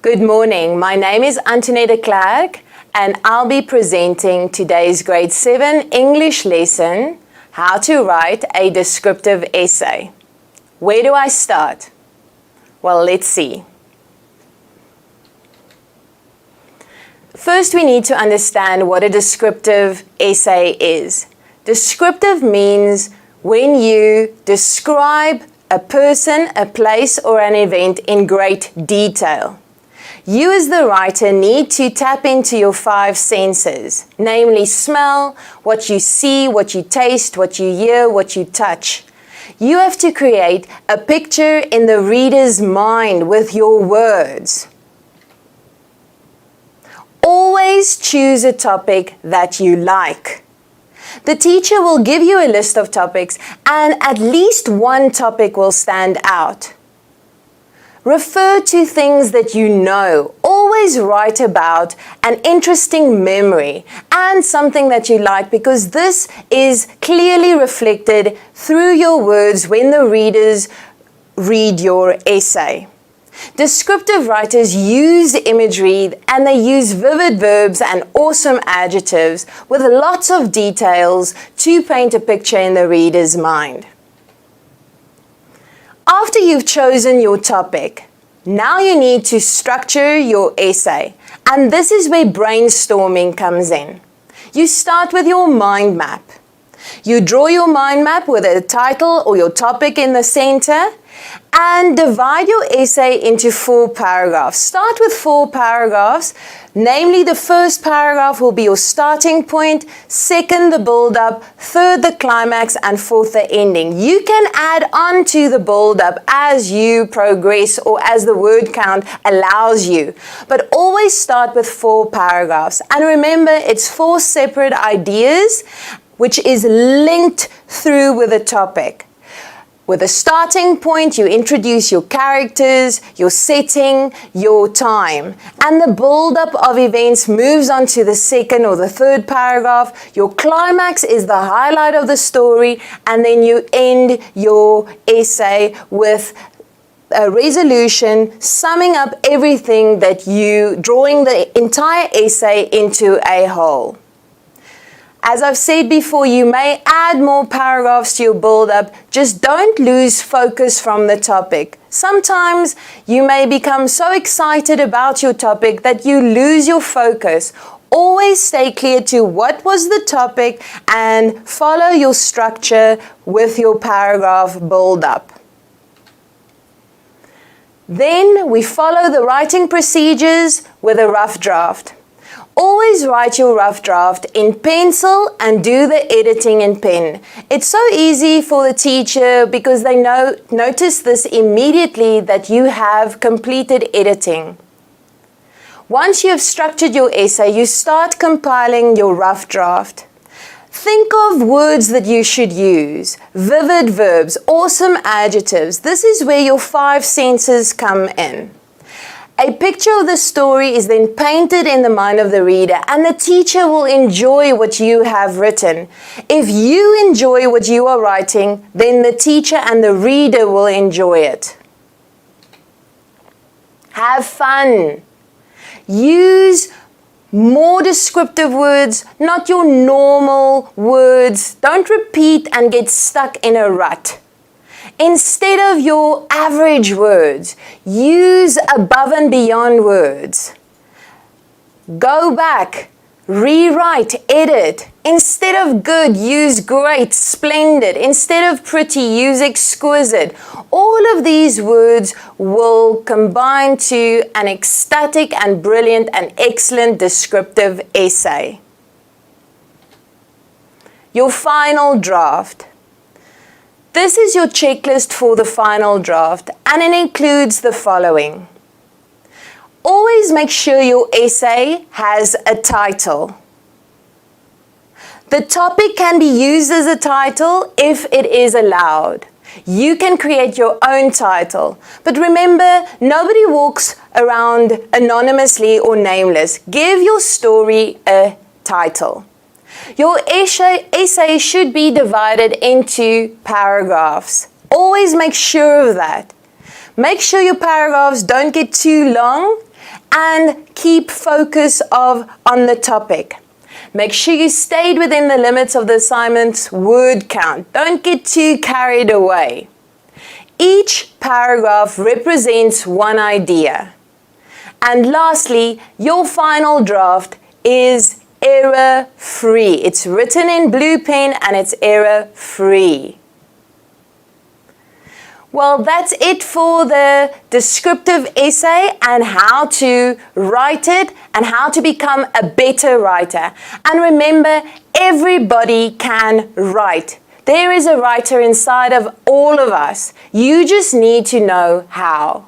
Good morning, my name is Antoinette Clark and I'll be presenting today's grade 7 English lesson, How to Write a Descriptive Essay. Where do I start? Well, let's see. First, we need to understand what a descriptive essay is. Descriptive means when you describe a person, a place, or an event in great detail. You as the writer need to tap into your 5 senses, namely smell, what you see, what you taste, what you hear, what you touch. You have to create a picture in the reader's mind with your words. Always choose a topic that you like. The teacher will give you a list of topics and at least one topic will stand out. Refer to things that you know. Always write about an interesting memory and something that you like, because this is clearly reflected through your words when the readers read your essay. Descriptive writers use imagery and they use vivid verbs and awesome adjectives with lots of details to paint a picture in the reader's mind. After you've chosen your topic, now you need to structure your essay, and this is where brainstorming comes in. You start with your mind map. You draw your mind map with a title or your topic in the center and divide your essay into 4 paragraphs. Start with 4 paragraphs. Namely, the first paragraph will be your starting point, second the build-up, third the climax, and fourth the ending. You can add on to the build-up as you progress or as the word count allows you. But always start with 4 paragraphs. And remember, it's 4 separate ideas which is linked through with a topic. With a starting point, you introduce your characters, your setting, your time. And the build-up of events moves on to the second or the third paragraph. Your climax is the highlight of the story, and then you end your essay with a resolution, summing up everything that drawing the entire essay into a whole. As I've said before, you may add more paragraphs to your build-up. Just don't lose focus from the topic. Sometimes you may become so excited about your topic that you lose your focus. Always stay clear to what was the topic and follow your structure with your paragraph build-up. Then we follow the writing procedures with a rough draft. Always write your rough draft in pencil and do the editing in pen. It's so easy for the teacher because they notice this immediately that you have completed editing. Once you have structured your essay, you start compiling your rough draft. Think of words that you should use, vivid verbs, awesome adjectives. This is where your 5 senses come in. A picture of the story is then painted in the mind of the reader, and the teacher will enjoy what you have written. If you enjoy what you are writing, then the teacher and the reader will enjoy it. Have fun. Use more descriptive words, not your normal words. Don't repeat and get stuck in a rut. Instead of your average words, use above and beyond words. Go back, rewrite, edit. Instead of good, use great, splendid. Instead of pretty, use exquisite. All of these words will combine to an ecstatic and brilliant and excellent descriptive essay. Your final draft. This is your checklist for the final draft, and it includes the following. Always make sure your essay has a title. The topic can be used as a title if it is allowed. You can create your own title, but remember, nobody walks around anonymously or nameless. Give your story a title. Your essay should be divided into paragraphs. Always make sure of that. Make sure your paragraphs don't get too long and keep focus on the topic. Make sure you stayed within the limits of the assignment's word count. Don't get too carried away. Each paragraph represents one idea. And lastly, your final draft is error-free. It's written in blue pen and it's error-free. Well, that's it for the descriptive essay and how to write it and how to become a better writer. And remember, everybody can write. There is a writer inside of all of us. You just need to know how.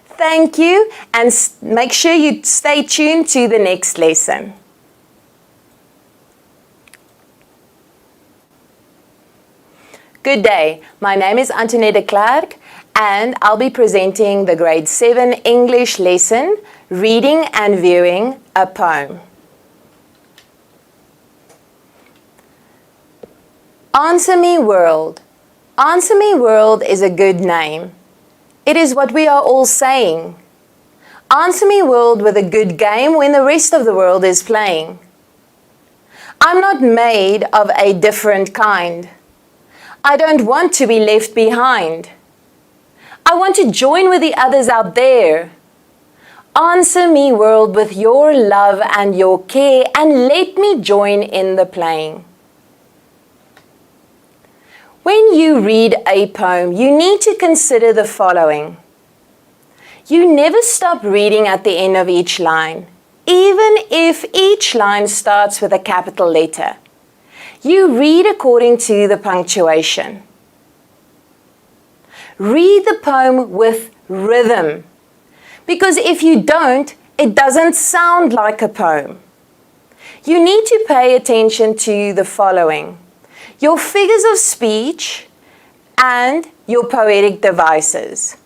Thank you, and make sure you stay tuned to the next lesson. Good day, my name is Antoinette de Klerk and I'll be presenting the grade 7 English lesson, Reading and Viewing a Poem. Answer Me World. Answer Me World is a good name. It is what we are all saying. Answer Me World with a good game when the rest of the world is playing. I'm not made of a different kind. I don't want to be left behind. I want to join with the others out there. Answer me, world, with your love and your care, and let me join in the playing. When you read a poem, you need to consider the following. You never stop reading at the end of each line, even if each line starts with a capital letter. You read according to the punctuation. Read the poem with rhythm, because if you don't, it doesn't sound like a poem. You need to pay attention to the following: your figures of speech and your poetic devices.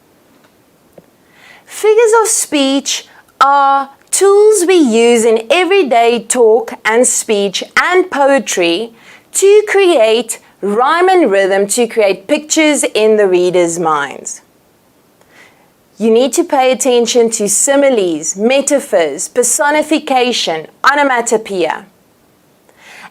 Figures of speech are tools we use in everyday talk and speech and poetry to create rhyme and rhythm, to create pictures in the reader's minds. You need to pay attention to similes, metaphors, personification, onomatopoeia.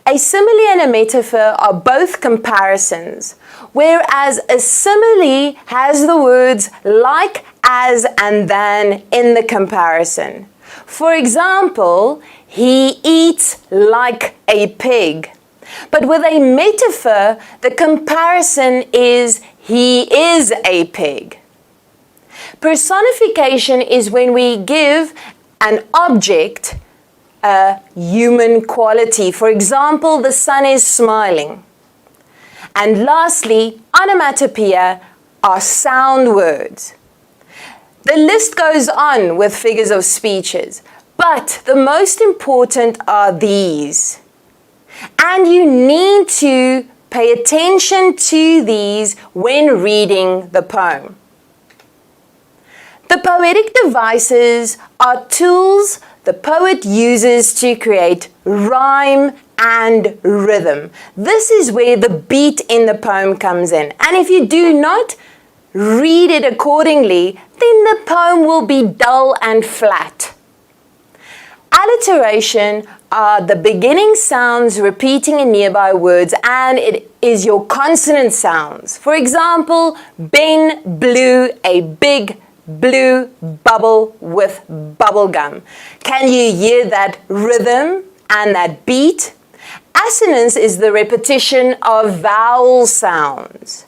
A simile and a metaphor are both comparisons, whereas a simile has the words like, as, and than in the comparison. For example, he eats like a pig. But with a metaphor, the comparison is he is a pig. Personification is when we give an object a human quality. For example, the sun is smiling. And lastly, onomatopoeia are sound words. The list goes on with figures of speeches, but the most important are these. And you need to pay attention to these when reading the poem. The poetic devices are tools the poet uses to create rhyme and rhythm. This is where the beat in the poem comes in. And if you do not read it accordingly, then the poem will be dull and flat. Alliteration are the beginning sounds repeating in nearby words, and it is your consonant sounds. For example, Ben blew a big blue bubble with bubble gum. Can you hear that rhythm and that beat? Assonance is the repetition of vowel sounds.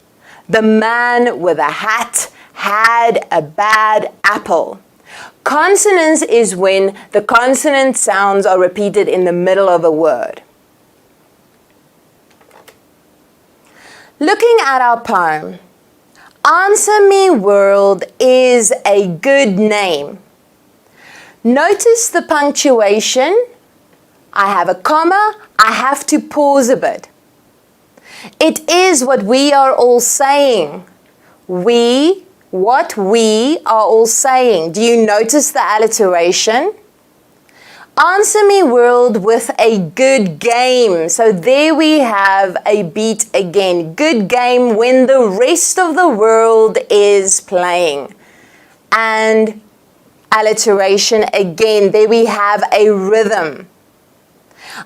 The man with a hat had a bad apple. Consonance is when the consonant sounds are repeated in the middle of a word. Looking at our poem, Answer Me World is a good name. Notice the punctuation. I have a comma, I have to pause a bit. It is what we are all saying. What we are all saying. Do you notice the alliteration? Answer Me World with a good game. So there we have a beat again. Good game when the rest of the world is playing. And Alliteration, again, there we have a rhythm.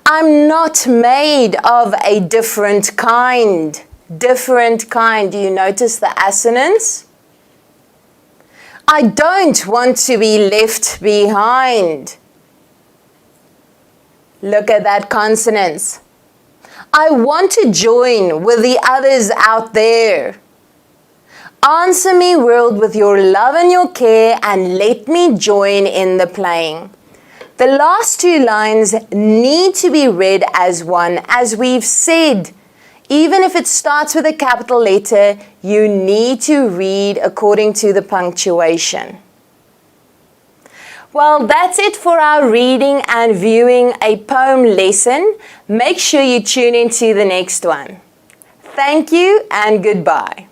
I'm not made of a different kind. Different kind. Do you notice the assonance? I don't want to be left behind. Look at that consonance. I want to join with the others out there. Answer me, world, with your love and your care, and let me join in the playing. The last two lines need to be read as one, as we've said. Even if it starts with a capital letter, you need to read according to the punctuation. Well, that's it for our reading and viewing a poem lesson. Make sure you tune into the next one. Thank you and goodbye.